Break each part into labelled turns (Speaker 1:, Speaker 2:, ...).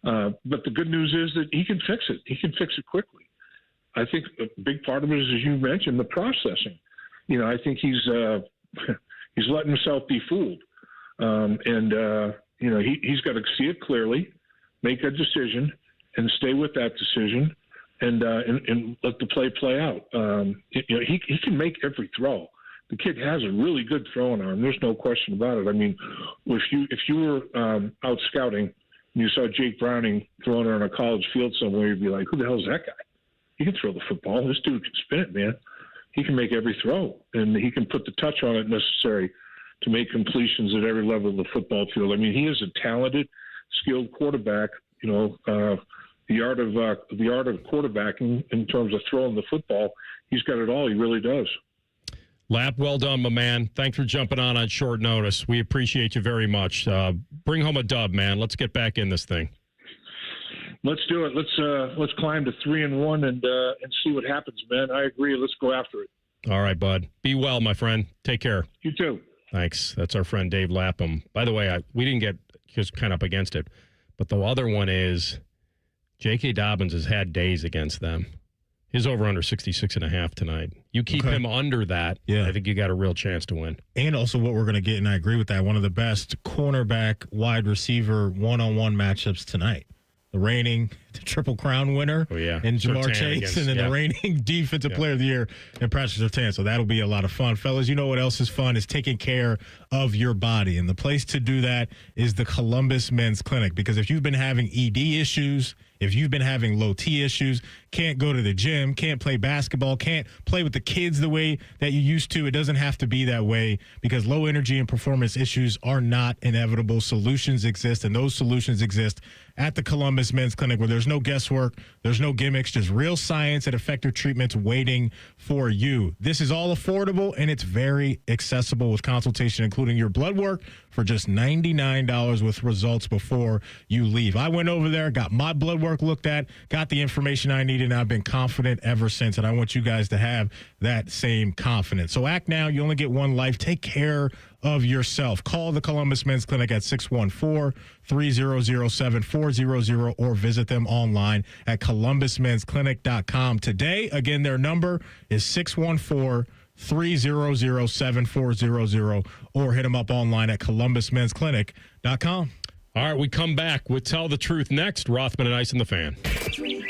Speaker 1: But the good news is that he can fix it. He can fix it quickly. I think a big part of it is, as you mentioned, the processing. I think he's letting himself be fooled. He's got to see it clearly, make a decision, and stay with that decision, and let the play out. He can make every throw. The kid has a really good throwing arm. There's no question about it. I mean, if you were out scouting and you saw Jake Browning throwing it on a college field somewhere, you'd be like, who the hell is that guy? He can throw the football. This dude can spin it, man. He can make every throw, and he can put the touch on it necessary to make completions at every level of the football field. I mean, he is a talented, skilled quarterback. The art of quarterbacking in terms of throwing the football, he's got it all. He really does.
Speaker 2: Lap, well done, my man. Thanks for jumping on short notice. We appreciate you very much. Bring home a dub, man. Let's get back in this thing.
Speaker 1: Let's do it. Let's climb to 3-1 and see what happens, man. I agree. Let's go after it.
Speaker 2: All right, bud. Be well, my friend. Take care.
Speaker 1: You too.
Speaker 2: Thanks. That's our friend Dave Lapham. By the way, we didn't get just kind of up against it, but the other one is J.K. Dobbins has had days against them. His over under 66.5 tonight. You keep him under that, I think you got a real chance to win.
Speaker 3: And also what we're going to get, and I agree with that, one of the best cornerback wide receiver one-on-one matchups tonight. The reigning Triple Crown winner in Jamar Chase, and then the reigning Defensive Player of the Year in Patrick Surtain. So that'll be a lot of fun. Fellas, you know what else is fun is taking care of your body. And the place to do that is the Columbus Men's Clinic. Because if you've been having ED issues, if you've been having low T issues, can't go to the gym, can't play basketball, can't play with the kids the way that you used to, it doesn't have to be that way, because low energy and performance issues are not inevitable. Solutions exist, and those solutions exist at the Columbus Men's Clinic, where there's no guesswork, there's no gimmicks, just real science and effective treatments waiting for you. This is all affordable, and it's very accessible with consultation, including your blood work, for just $99 with results before you leave. I went over there, got my blood work looked at, got the information I needed, and I've been confident ever since, and I want you guys to have that same confidence. So act now. You only get one life. Take care of yourself. Call the Columbus Men's Clinic at 614-3007-400 or visit them online at columbusmensclinic.com. Today, again, their number is 614-300-7400 or hit them up online at columbusmensclinic.com.
Speaker 2: All right, we come back with Tell the Truth next. Rothman and Ice and the Fan.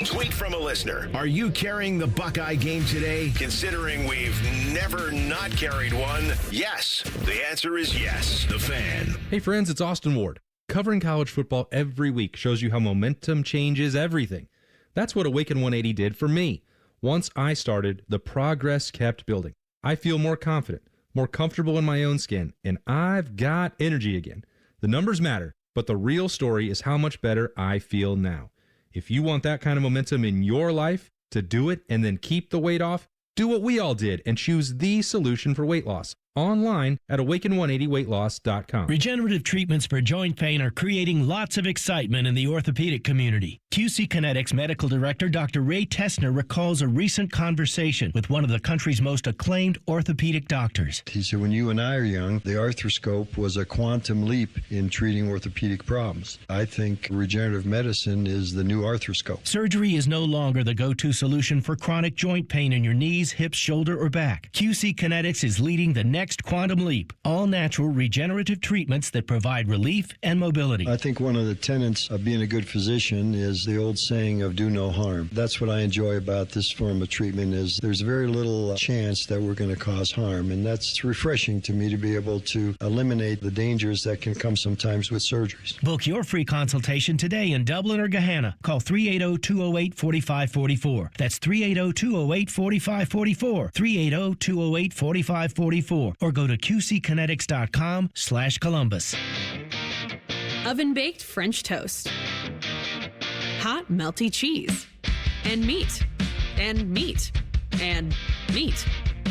Speaker 4: Tweet from a listener. Are you carrying the Buckeye game today? Considering we've never not carried one, yes. The answer is yes. The Fan.
Speaker 5: Hey friends, it's Austin Ward. Covering college football every week shows you how momentum changes everything. That's what Awaken 180 did for me. Once I started, the progress kept building. I feel more confident, more comfortable in my own skin, and I've got energy again. The numbers matter, but the real story is how much better I feel now. If you want that kind of momentum in your life, to do it and then keep the weight off, do what we all did and choose the solution for weight loss. Online at awaken180weightloss.com.
Speaker 6: Regenerative treatments for joint pain are creating lots of excitement in the orthopedic community. QC Kinetics Medical Director Dr. Ray Tessner recalls a recent conversation with one of the country's most acclaimed orthopedic doctors.
Speaker 7: He said, when you and I are young, the arthroscope was a quantum leap in treating orthopedic problems. I think regenerative medicine is the new arthroscope.
Speaker 6: Surgery is no longer the go-to solution for chronic joint pain in your knees, hips, shoulder, or back. QC Kinetics is leading the next quantum leap. All natural regenerative treatments that provide relief and mobility.
Speaker 7: I think one of the tenets of being a good physician is the old saying of do no harm. That's what I enjoy about this form of treatment, is there's very little chance that we're going to cause harm, and that's refreshing to me to be able to eliminate the dangers that can come sometimes with surgeries.
Speaker 6: Book your free consultation today in Dublin or Gahanna. Call 380-208-4544. That's 380-208-4544. 380-208-4544. Or go to qckinetics.com/Columbus.
Speaker 8: Oven-baked French toast. Hot, melty cheese. And meat. And meat. And meat.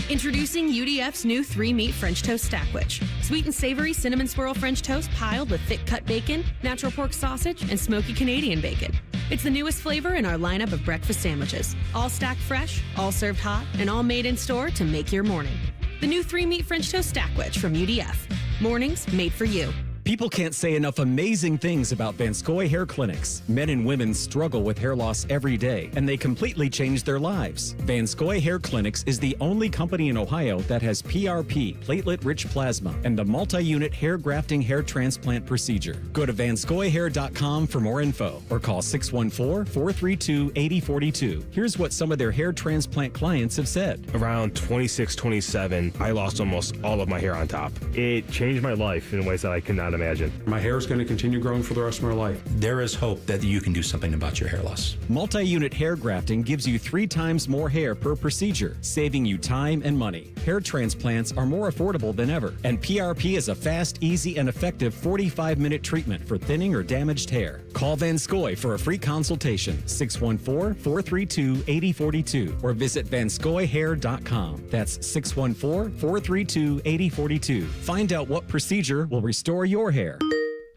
Speaker 8: Introducing UDF's new 3-meat French toast stackwich. Sweet and savory cinnamon swirl French toast piled with thick cut bacon, natural pork sausage, and smoky Canadian bacon. It's the newest flavor in our lineup of breakfast sandwiches. All stacked fresh, all served hot, and all made in store to make your morning. The new 3-meat French toast stackwich from UDF. Mornings made for you.
Speaker 9: People can't say enough amazing things about Vanscoy Hair Clinics. Men and women struggle with hair loss every day, and they completely change their lives. Vanscoy Hair Clinics is the only company in Ohio that has PRP, platelet-rich plasma, and the multi-unit hair grafting hair transplant procedure. Go to vanscoyhair.com for more info, or call 614-432-8042. Here's what some of their hair transplant clients have said.
Speaker 10: Around 26, 27, I lost almost all of my hair on top. It changed my life in ways that I could not imagine.
Speaker 11: My hair is going to continue growing for the rest of my life.
Speaker 12: There is hope that you can do something about your hair loss.
Speaker 9: Multi-unit hair grafting gives you 3 times more hair per procedure, saving you time and money. Hair transplants are more affordable than ever, and PRP is a fast, easy, and effective 45-minute treatment for thinning or damaged hair. Call Vanscoy for a free consultation, 614-432-8042, or visit vanscoyhair.com. That's 614-432-8042. Find out what procedure will restore your hair.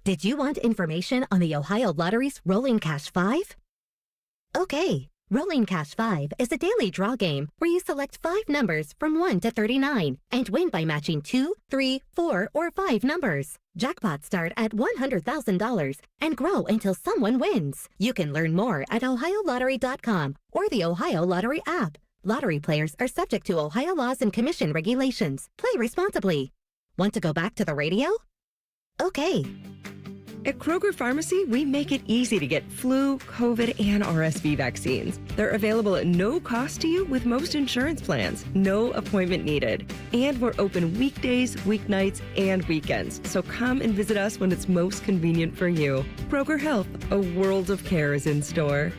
Speaker 13: Did you want information on the Ohio Lottery's Rolling Cash 5? Okay, Rolling Cash 5 is a daily draw game where you select 5 numbers from 1 to 39 and win by matching 2, 3, 4, or 5 numbers. Jackpots start at $100,000 and grow until someone wins. You can learn more at ohiolottery.com or the Ohio Lottery app. Lottery players are subject to Ohio laws and commission regulations. Play responsibly. Want to go back to the radio? Okay.
Speaker 14: At Kroger Pharmacy, we make it easy to get flu, COVID, and RSV vaccines. They're available at no cost to you with most insurance plans. No appointment needed. And we're open weekdays, weeknights, and weekends. So come and visit us when it's most convenient for you. Kroger Health, a world of care is in store.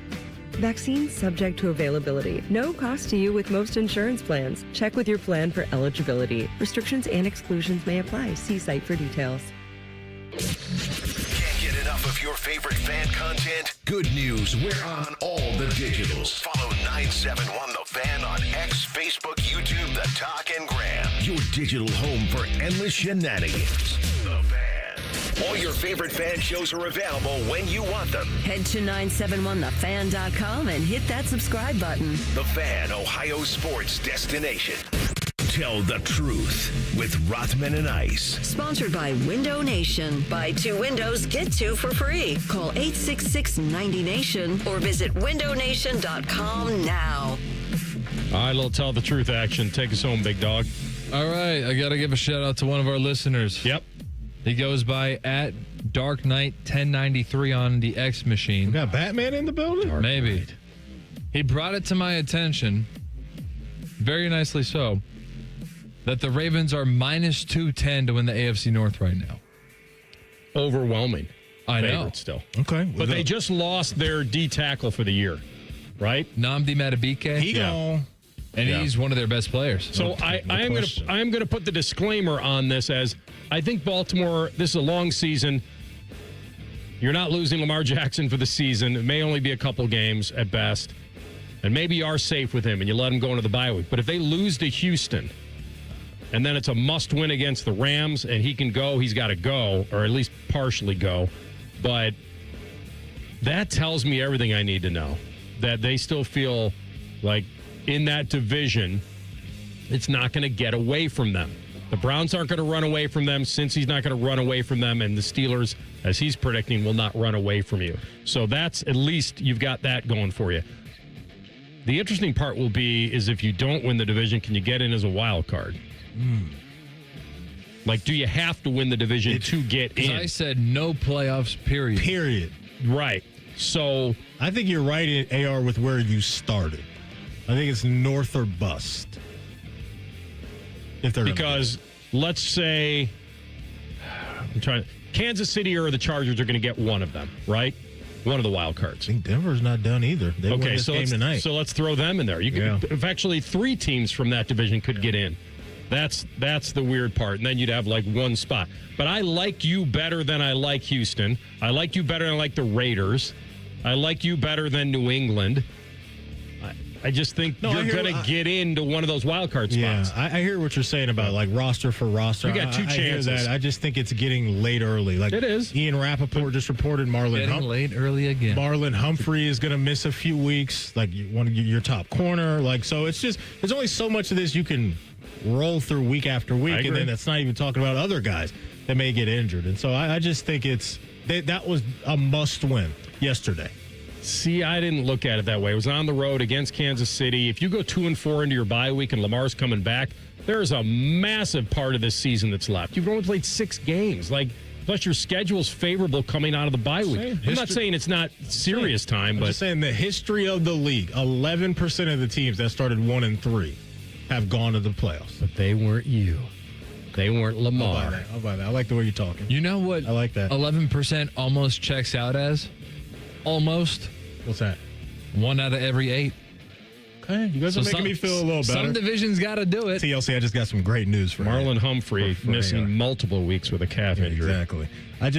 Speaker 14: Vaccines subject to availability. No cost to you with most insurance plans. Check with your plan for eligibility. Restrictions and exclusions may apply. See site for details.
Speaker 4: Can't get enough of your favorite fan content? Good news, we're on all the digitals. Follow 971 The Fan on X, Facebook, YouTube, The Talk, and Gram. Your digital home for endless shenanigans. The Fan. All your favorite fan shows are available when you want them.
Speaker 15: Head to 971thefan.com and hit that subscribe button.
Speaker 4: The Fan, Ohio sports destination. Tell the truth with Rothman and Ice.
Speaker 15: Sponsored by Window Nation. Buy 2 windows, get 2 for free. Call 866-90-NATION or visit windownation.com now.
Speaker 2: All right, little tell the truth action. Take us home, big dog.
Speaker 16: All right, I got to give a shout out to one of our listeners.
Speaker 2: Yep.
Speaker 16: He goes by at Dark Knight 1093 on the X machine.
Speaker 3: We got Batman in the building?
Speaker 16: Maybe. He brought it to my attention, very nicely so, that the Ravens are minus 210 to win the AFC North right now.
Speaker 2: Overwhelming.
Speaker 16: I know.
Speaker 2: Still.
Speaker 3: Okay.
Speaker 2: But they just lost their D tackle for the year, right?
Speaker 16: Namdi Madubuike. And he's one of their best players.
Speaker 2: So I am going to put the disclaimer on this as I think Baltimore, this is a long season. You're not losing Lamar Jackson for the season. It may only be a couple games at best. And maybe you are safe with him and you let him go into the bye week. But if they lose to Houston, and then it's a must-win against the Rams, and he can go, he's got to go, or at least partially go. But that tells me everything I need to know, that they still feel like in that division, it's not going to get away from them. The Browns aren't going to run away from them. Cincy's not going to run away from them, and the Steelers, as he's predicting, will not run away from you. So that's, at least you've got that going for you. The interesting part will be is if you don't win the division, can you get in as a wild card? Like, do you have to win the division to get in?
Speaker 16: I said no playoffs, period.
Speaker 2: Right. So
Speaker 3: I think you're right, AR, with where you started. I think it's north or bust. If they're
Speaker 2: because let's say Kansas City or the Chargers are going to get one of them, right? One of the wild cards.
Speaker 3: I think Denver's not done either. They won this game tonight.
Speaker 2: So let's throw them in there. You could, if actually 3 teams from that division could get in. That's the weird part. And then you'd have like one spot. But I like you better than I like Houston. I like you better than I like the Raiders. I like you better than New England. I just think you're going to get into one of those wild card spots.
Speaker 3: Yeah, I hear what you're saying about like roster for roster.
Speaker 2: You got 2 chances.
Speaker 3: I hear that. I just think it's getting late early. Like
Speaker 2: it is.
Speaker 3: Ian Rappaport just reported
Speaker 16: late early again.
Speaker 3: Marlon Humphrey is going to miss a few weeks. Like one of your top corner. Like so, it's just there's only so much of this you can roll through week after week, and then that's not even talking about other guys. that may get injured. And so I just think that was a must-win yesterday.
Speaker 2: See, I didn't look at it that way. It was on the road against Kansas City. If you go 2-4 into your bye week and Lamar's coming back, there's a massive part of this season that's left. You've only played 6 games. Plus your schedule's favorable coming out of the bye week. I'm not saying it's not serious time, but
Speaker 3: I'm just saying the history of the league, 11% of the teams that started 1-3 have gone to the playoffs.
Speaker 2: But they weren't you. They weren't Lamar.
Speaker 3: I'll buy that. I like the way you're talking.
Speaker 16: You know what?
Speaker 3: I like that.
Speaker 16: 11% almost checks out as? Almost.
Speaker 3: What's that?
Speaker 16: 1 out of every 8.
Speaker 3: Okay, you guys are making me feel a little better.
Speaker 16: Some divisions got to do it.
Speaker 3: TLC, I just got some great news for
Speaker 2: Marlon Humphrey missing multiple weeks with a calf injury.
Speaker 3: Exactly. I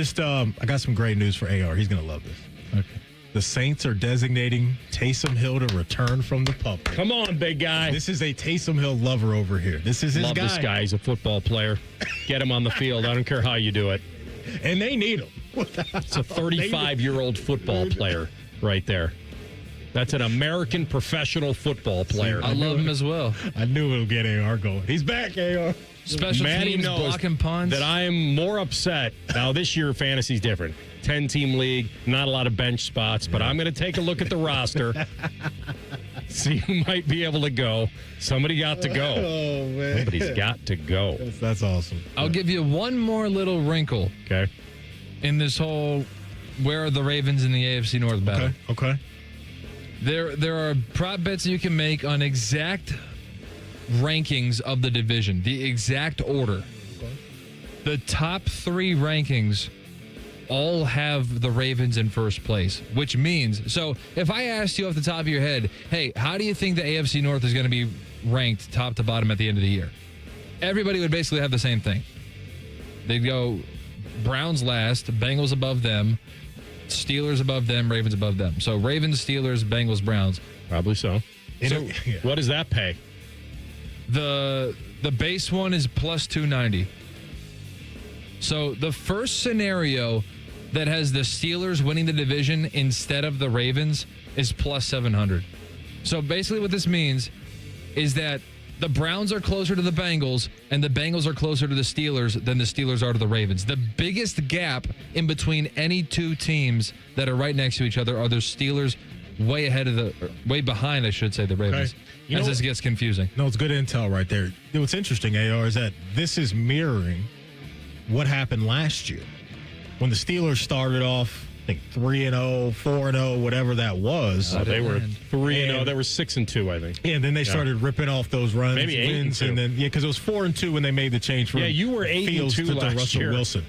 Speaker 3: got some great news for AR. He's going to love this.
Speaker 2: Okay.
Speaker 3: The Saints are designating Taysom Hill to return from the pup.
Speaker 2: Come on, big guy.
Speaker 3: This is a Taysom Hill lover over here. This is his
Speaker 2: guy. Love this guy. He's a football player. Get him on the field. I don't care how you do it.
Speaker 3: And they need him.
Speaker 2: It's a 35-year-old football player right there. That's an American professional football player.
Speaker 16: I love him as well.
Speaker 3: I knew it would get AR going. He's back, AR.
Speaker 16: Special teams, blocking punts.
Speaker 2: That I am more upset. Now, this year, fantasy's different. 10-team league, not a lot of bench spots, but I'm going to take a look at the roster, see who might be able to go. Somebody got to go.
Speaker 3: Oh, man.
Speaker 2: Somebody's got to go.
Speaker 3: That's awesome.
Speaker 16: I'll give you one more little wrinkle.
Speaker 2: Okay.
Speaker 16: In this whole where are the Ravens in the AFC North battle.
Speaker 3: Okay.
Speaker 16: There are prop bets you can make on exact rankings of the division, the exact order. Okay. The top 3 rankings all have the Ravens in first place, which means, so if I asked you off the top of your head, hey, how do you think the AFC North is going to be ranked top to bottom at the end of the year? Everybody would basically have the same thing. They'd go Browns last, Bengals above them, Steelers above them, Ravens above them. So Ravens, Steelers, Bengals, Browns.
Speaker 2: Probably so.
Speaker 16: So
Speaker 2: what does that pay?
Speaker 16: The base one is plus 290. So the first scenario that has the Steelers winning the division instead of the Ravens is plus 700. So basically what this means is that the Browns are closer to the Bengals and the Bengals are closer to the Steelers than the Steelers are to the Ravens. The biggest gap in between any two teams that are right next to each other are the Steelers way behind, I should say, the Ravens. Okay. As this gets confusing.
Speaker 3: No, it's good intel right there. What's interesting, AR, is that this is mirroring what happened last year when the Steelers started off, I think 3-0, 4-0, whatever that was.
Speaker 2: They were 3-0. They were 6-2, I think.
Speaker 3: Yeah, and then they started ripping off those runs,
Speaker 2: maybe
Speaker 3: wins,
Speaker 2: 8-2.
Speaker 3: And then because it was 4-2 when they made the change from
Speaker 2: you were 8-2
Speaker 3: to
Speaker 2: last
Speaker 3: Russell
Speaker 2: year.
Speaker 3: Wilson.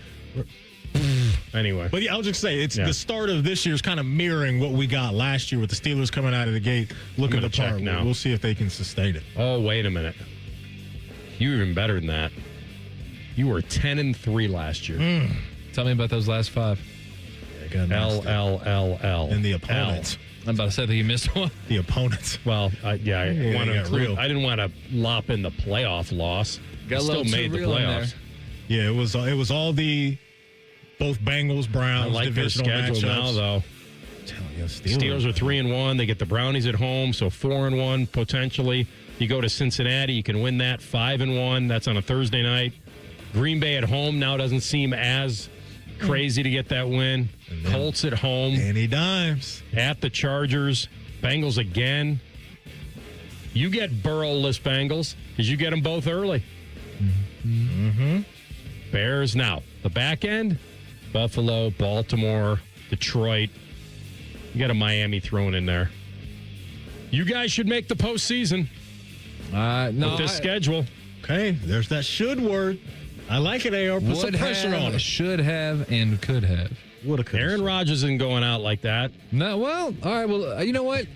Speaker 2: Anyway,
Speaker 3: but I'll just say it's the start of this year is kind of mirroring what we got last year with the Steelers coming out of the gate looking the part.
Speaker 2: Now.
Speaker 3: We'll see if they can sustain it.
Speaker 2: Oh, wait a minute. You were even better than that. You were 10-3 last year.
Speaker 16: Tell me about those last 5.
Speaker 2: L.
Speaker 3: And the opponents.
Speaker 16: I'm about to say that you missed one.
Speaker 3: The opponents.
Speaker 2: Well, I didn't want to lop in the playoff loss.
Speaker 16: Still made the playoffs.
Speaker 3: Yeah, it was all the both Bengals, Browns,
Speaker 2: I like
Speaker 3: divisional
Speaker 2: their schedule
Speaker 3: matchups.
Speaker 2: now, though. Steelers are 3-1. They get the Brownies at home, so 4-1 potentially. You go to Cincinnati, you can win that 5-1. That's on a Thursday night. Green Bay at home now doesn't seem as crazy to get that win. Colts at home.
Speaker 3: Danny Dimes.
Speaker 2: At the Chargers. Bengals again. You get Burrow-less Bengals because you get them both early.
Speaker 3: Mm-hmm.
Speaker 2: Bears now. The back end, Buffalo, Baltimore, Detroit. You got a Miami thrown in there. You guys should make the postseason. With this schedule.
Speaker 3: Okay, there's that should word. I like it, AR. Put some pressure on it.
Speaker 16: Should have and could have.
Speaker 2: Aaron Rodgers isn't going out like that.
Speaker 16: No, well, all right. Well, you know what?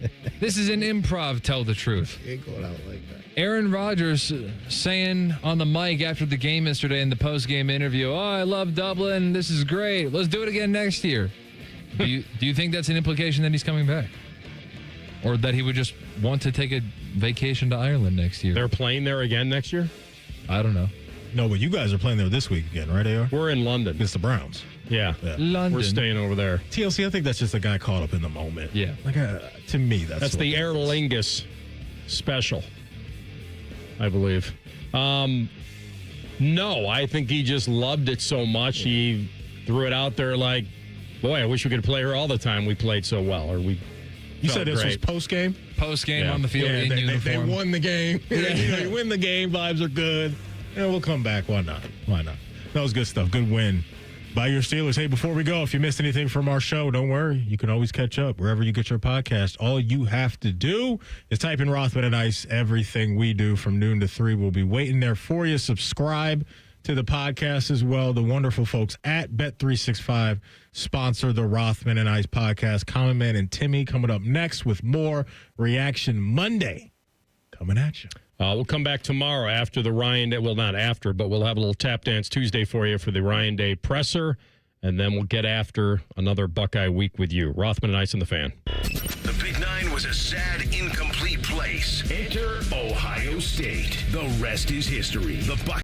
Speaker 16: This is an improv. Tell the truth.
Speaker 3: He ain't going out like that.
Speaker 16: Aaron Rodgers saying on the mic after the game yesterday in the post-game interview, "Oh, I love Dublin. This is great. Let's do it again next year." Do you think that's an implication that he's coming back, or that he would just want to take a vacation to Ireland next year?
Speaker 2: They're playing there again next year?
Speaker 16: I don't know.
Speaker 3: No, but you guys are playing there this week again, right, AR?
Speaker 2: We're in London.
Speaker 3: Against the Browns.
Speaker 2: Yeah.
Speaker 16: London.
Speaker 2: We're staying over there.
Speaker 3: TLC, I think that's just a guy caught up in the moment.
Speaker 16: Yeah.
Speaker 3: Like to me, that's
Speaker 2: the Aer Lingus special, I believe. No, I think he just loved it so much. He threw it out there like, boy, I wish we could play her all the time. We played so well. Or we.
Speaker 3: You said this was post-game?
Speaker 16: Post-game on the field in uniform.
Speaker 3: They won the game. You win the game. Vibes are good. We'll come back. Why not? That was good stuff. Good win by your Steelers. Hey, before we go, if you missed anything from our show, don't worry. You can always catch up wherever you get your podcast. All you have to do is type in Rothman and Ice. Everything we do from noon to 3 will be waiting there for you. Subscribe to the podcast as well. The wonderful folks at Bet365 sponsor the Rothman and Ice podcast. Common Man and Timmy coming up next with more Reaction Monday coming at you.
Speaker 2: We'll come back tomorrow after the Ryan Day. Well, not after, but we'll have a little Tap Dance Tuesday for you for the Ryan Day presser. And then we'll get after another Buckeye week with you. Rothman and Ice and the Fan.
Speaker 4: The Big Nine was a sad, incomplete place. Enter Ohio State. The rest is history. The